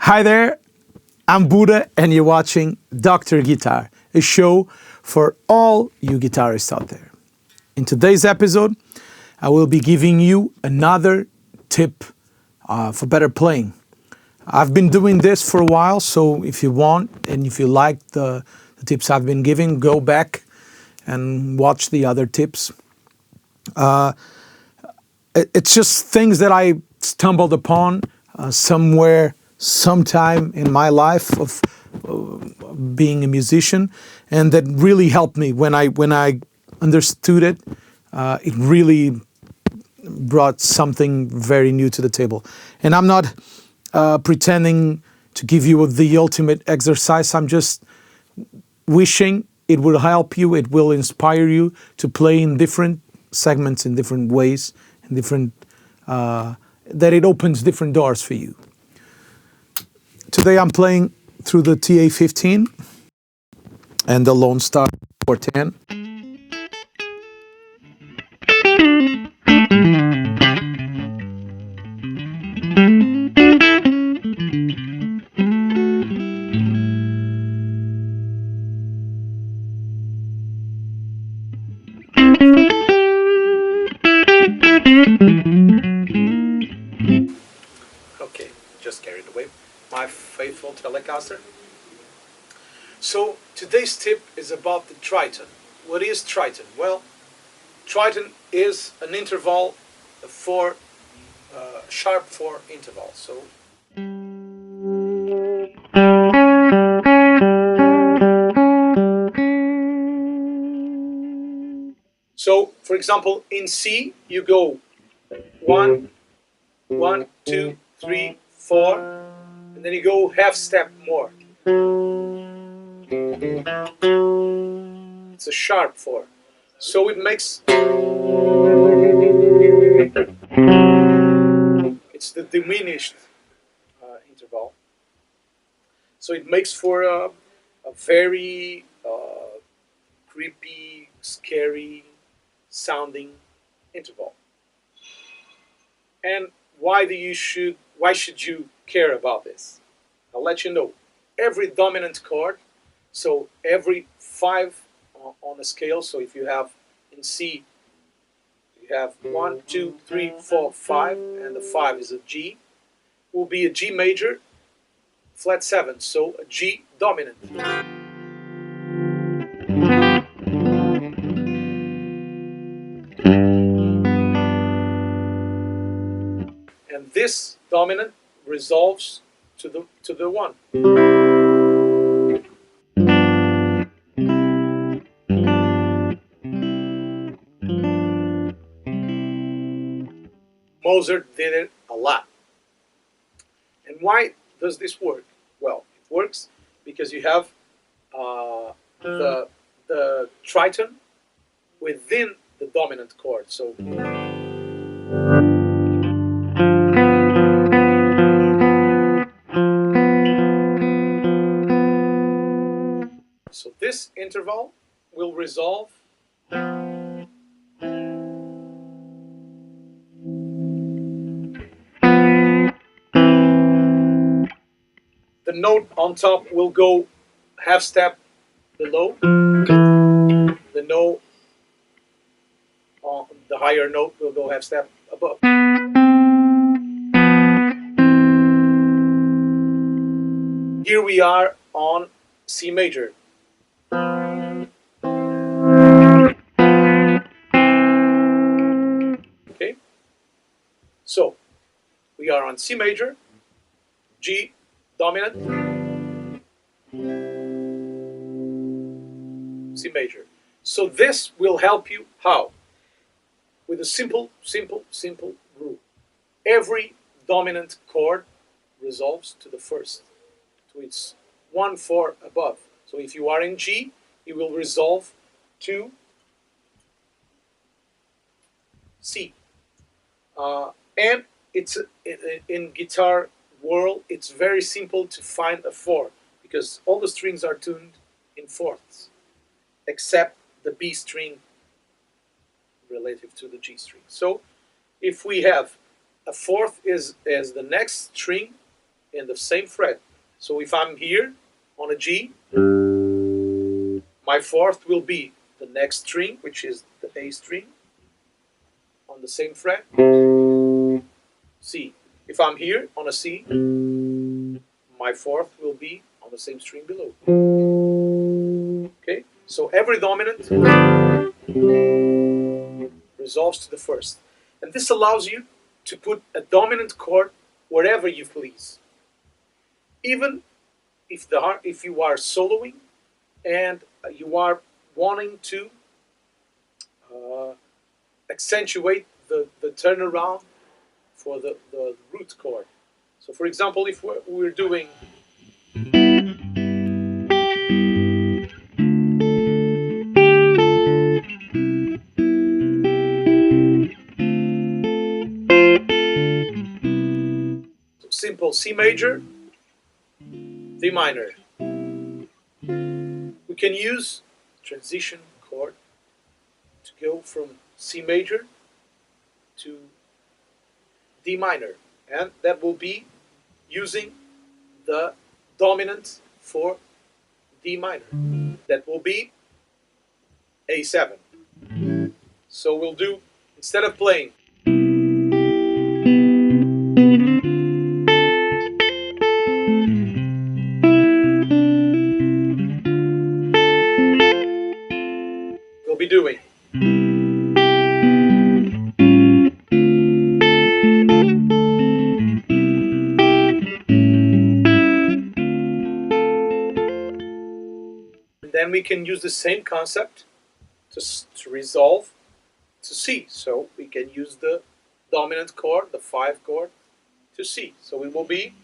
Hi there, I'm Budda and you're watching Dr. Guitar, a show for all you guitarists out there. In today's episode, I will be giving you another tip for better playing. I've been doing this for a while, so if you want and if you like the tips I've been giving, go back and watch the other tips. It's just things that I stumbled upon somewhere, sometime in my life of being a musician, and that really helped me when I understood it. It really brought something very new to the table. And I'm not pretending to give you the ultimate exercise. I'm just wishing it will help you, it will inspire you to play in different segments, in different ways, in different that it opens different doors for you. Today I'm playing through the TA15 and the Lone Star 410. Okay, just carried away. My faithful Telecaster. So today's tip is about the Triton. What is Triton? Well, Triton is an interval for sharp 4 interval. So for example, in C you go 1, 1, 2, 3, 4, and then you go half step more. It's a sharp 4. So it makes, it's the diminished interval. So it makes for a very creepy, scary sounding interval. And why should you care about this? I'll let you know. Every dominant chord, so every 5 on a scale, so if you have in C, you have 1, 2, 3, 4, 5, and the 5 is a G, will be a G major, flat 7, so a G dominant. And this dominant resolves to the 1. Mozart did it a lot. And why does this work? Well, it works because you have the Triton within the dominant chord. So this interval will resolve the note on top will go half step below. The note on the higher note will go half step above. Here we are on C major. Okay, so we are on C major, G dominant, C major. So this will help you how? With a simple rule. Every dominant chord resolves to the first, to its 1, 4 above. So if you are in G, it will resolve to C. And it's in guitar world, it's very simple to find a 4 because all the strings are tuned in fourths, except the B string relative to the G string. So if we have a fourth is the next string in the same fret. So if I'm here on a G, my fourth will be the next string, which is the A string, on the same fret, C. If I'm here on a C, my fourth will be on the same string below. Okay, so every dominant resolves to the first. And this allows you to put a dominant chord wherever you please. Even if you are soloing and you are wanting to accentuate the turnaround for the root chord. So for example, if we're doing simple C major, D minor, we can use transition chord to go from C major to D minor, and that will be using the dominant for D minor. That will be A7. So we'll do, instead of playing we'll be doing and then we can use the same concept to resolve to C. So we can use the dominant chord, the 5 chord, to C. So it will be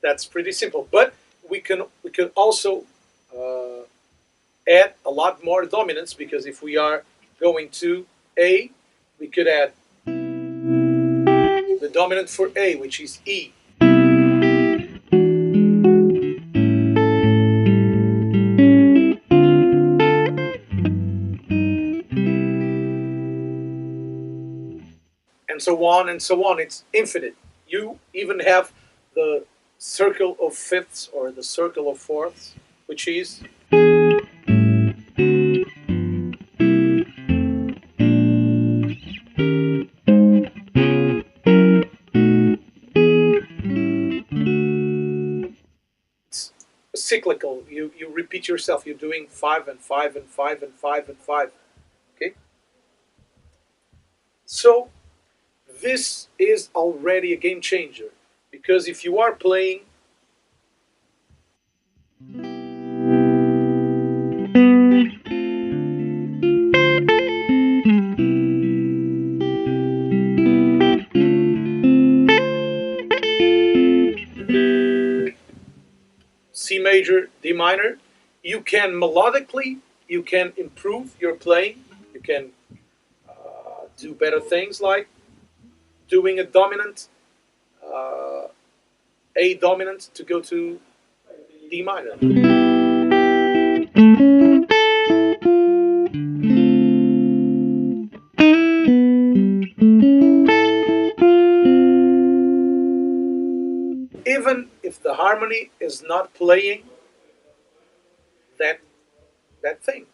that's pretty simple. But we can also add a lot more dominance, because if we are going to A, we could add the dominant for A, which is E. And so on and so on. It's infinite. You even have the circle of fifths or the circle of fourths, which is cyclical. You repeat yourself. You're doing 5 and 5 and 5 and 5 and 5. Okay? So this is already a game changer, because if you are playing C major, D minor, you can melodically, you can improve your playing, you can do better things like doing a dominant, A dominant to go to D minor. Even if the harmony is not playing that thing,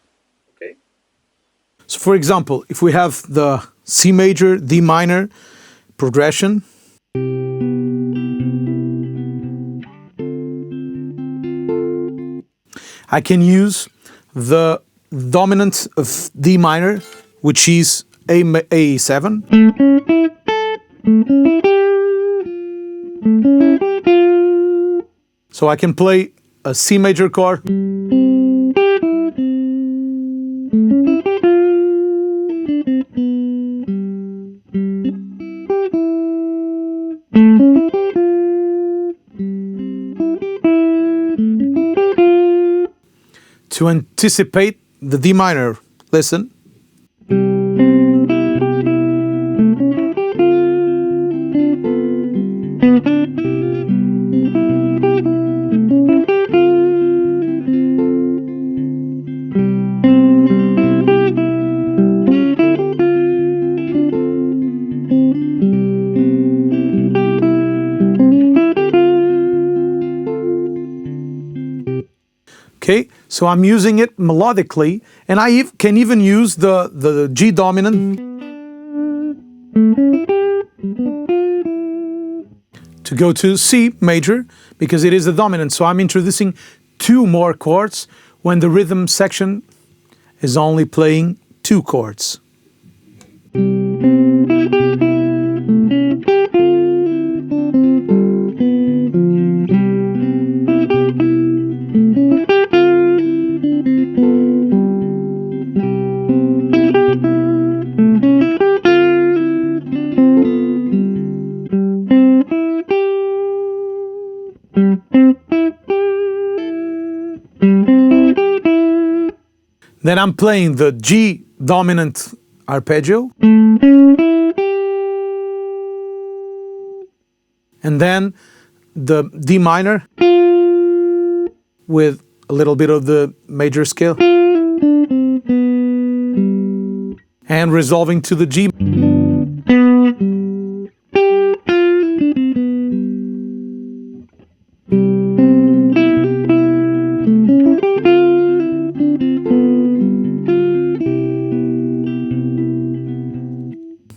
okay? So for example, if we have the C major, D minor progression, I can use the dominant of D minor, which is A7. So I can play a C major chord, to anticipate the D minor. Listen. Okay, so I'm using it melodically, and I can even use the G dominant to go to C major, because it is the dominant. So I'm introducing two more chords when the rhythm section is only playing two chords. Then I'm playing the G dominant arpeggio, and then the D minor with a little bit of the major scale, and resolving to the G.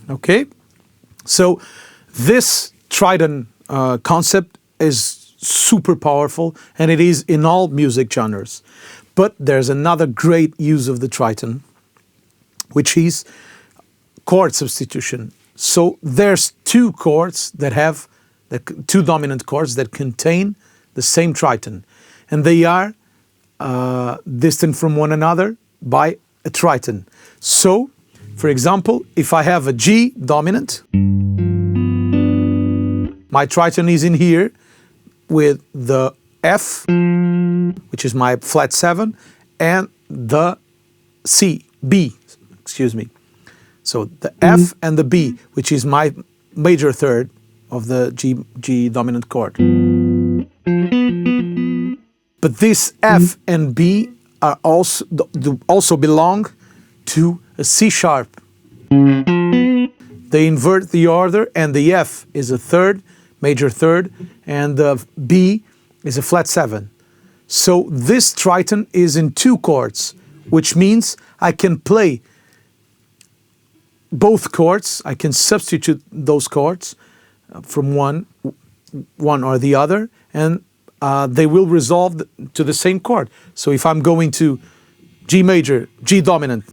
Okay, so this Triton concept is super powerful, and it is in all music genres. But there's another great use of the Triton, which is chord substitution. So there's two chords that have two dominant chords that contain the same Triton, and they are distant from one another by a Triton. So, for example, if I have a G dominant, my Triton is in here with the F, which is my flat 7, and the B. So the F and the B, which is my major third of the G dominant chord. But this F and B are also belong to a C sharp. They invert the order, and the F is a third, major third, and the B is a flat 7. So this Triton is in two chords, which means I can play both chords. I can substitute those chords from one or the other, and they will resolve to the same chord. So if I'm going to G major, G dominant,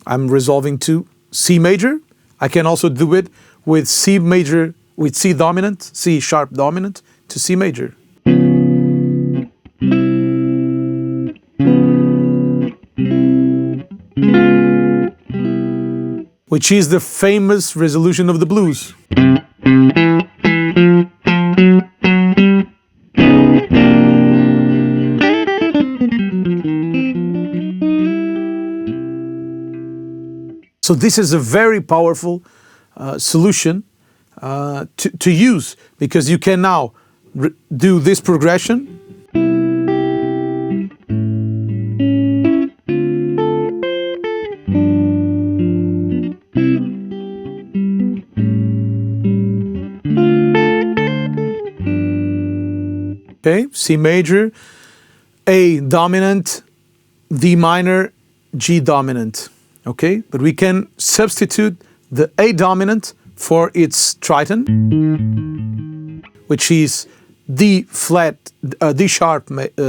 I'm resolving to C major. I can also do it with C major, with C dominant, C sharp dominant to C major. Which is the famous resolution of the blues. So this is a very powerful solution to use, because you can now do this progression . Okay, C major, A dominant, D minor, G dominant. Okay, but we can substitute the A dominant for its Triton, which is D sharp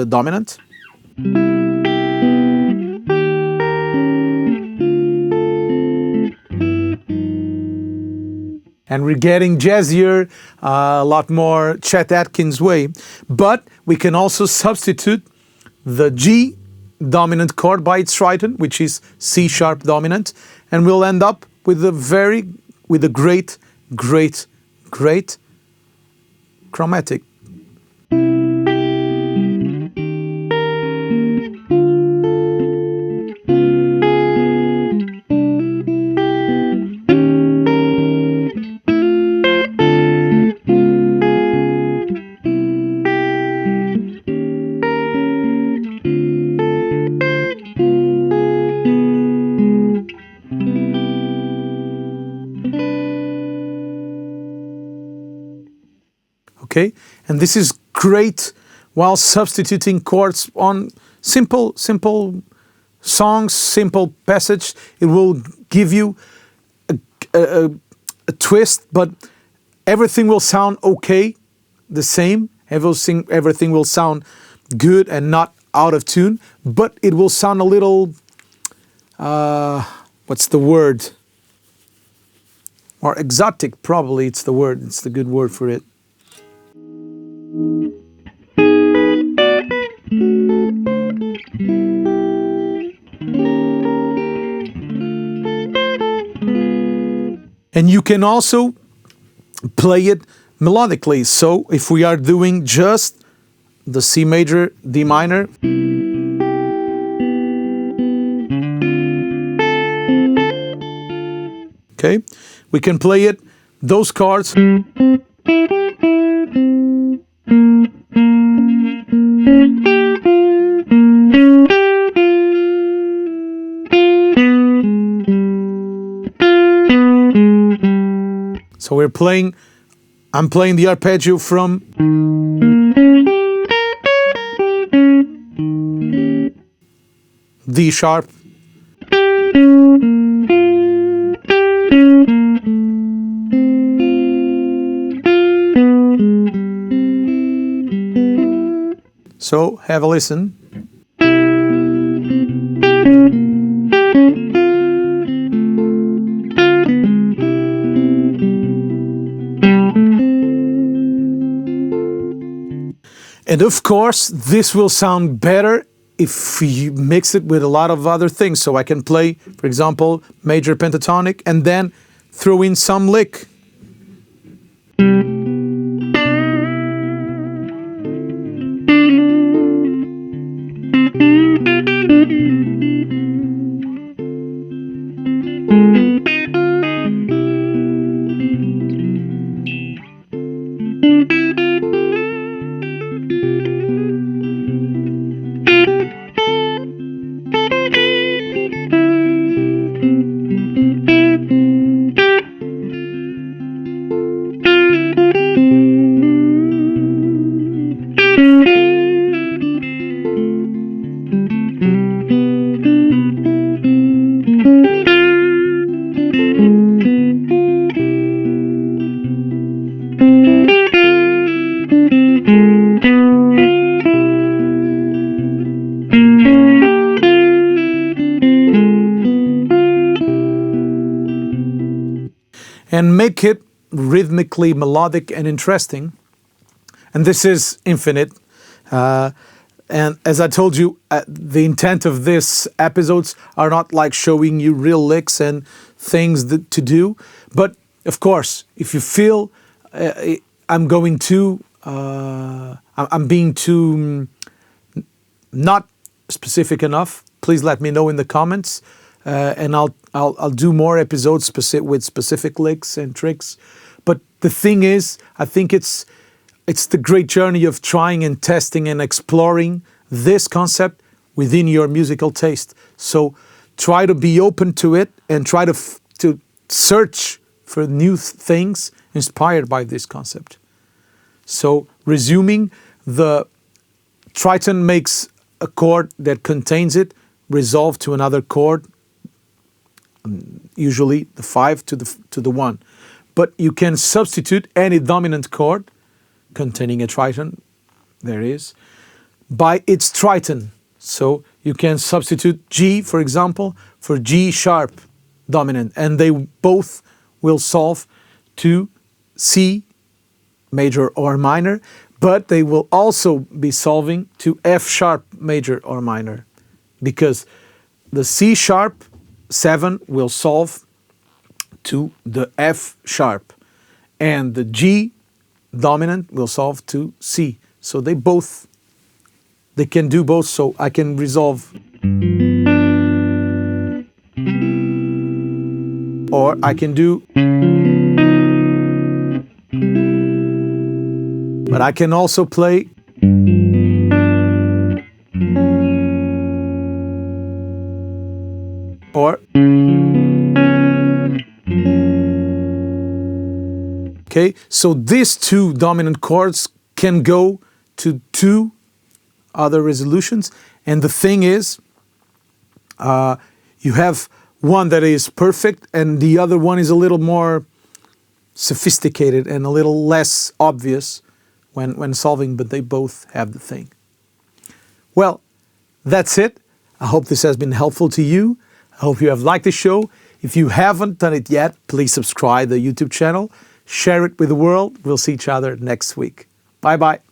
dominant. And we're getting jazzier, a lot more Chet Atkins way. But we can also substitute the G dominant chord by its Triton, which is C sharp dominant, and we'll end up with a great chromatic. Okay, and this is great while substituting chords on simple songs, simple passage. It will give you a twist, but everything will sound okay, the same. Everything will sound good and not out of tune, but it will sound a little, what's the word? Or exotic, probably it's the word. It's the good word for it. And you can also play it melodically. So if we are doing just the C major, D minor, okay, we can play it, those chords. So I'm playing the arpeggio from D sharp, so have a listen. And of course, this will sound better if you mix it with a lot of other things. So I can play, for example, major pentatonic and then throw in some lick. And make it rhythmically melodic and interesting. And this is infinite. And as I told you, the intent of these episodes are not like showing you real licks and things to do. But of course, if you feel I'm being too not specific enough, please let me know in the comments. And I'll do more episodes with specific licks and tricks. But the thing is, I think it's the great journey of trying and testing and exploring this concept within your musical taste. So try to be open to it and try to search for new things inspired by this concept. So resuming, the Triton makes a chord that contains it resolve to another chord, usually the 5 to the 1. But you can substitute any dominant chord containing a triton, there is, by its triton. So you can substitute G, for example, for G sharp dominant, and they both will solve to C major or minor, but they will also be solving to F sharp major or minor, because the C sharp 7 will solve to the F sharp, and the G dominant will solve to C. So they can do both. So I can resolve, or I can do, but I can also play, or Okay, so these two dominant chords can go to two other resolutions, and the thing is, you have one that is perfect and the other one is a little more sophisticated and a little less obvious when solving, but they both have the thing. Well, that's it. I hope this has been helpful to you. I hope you have liked the show. If you haven't done it yet, please subscribe to the YouTube channel, share it with the world. We'll see each other next week. Bye-bye.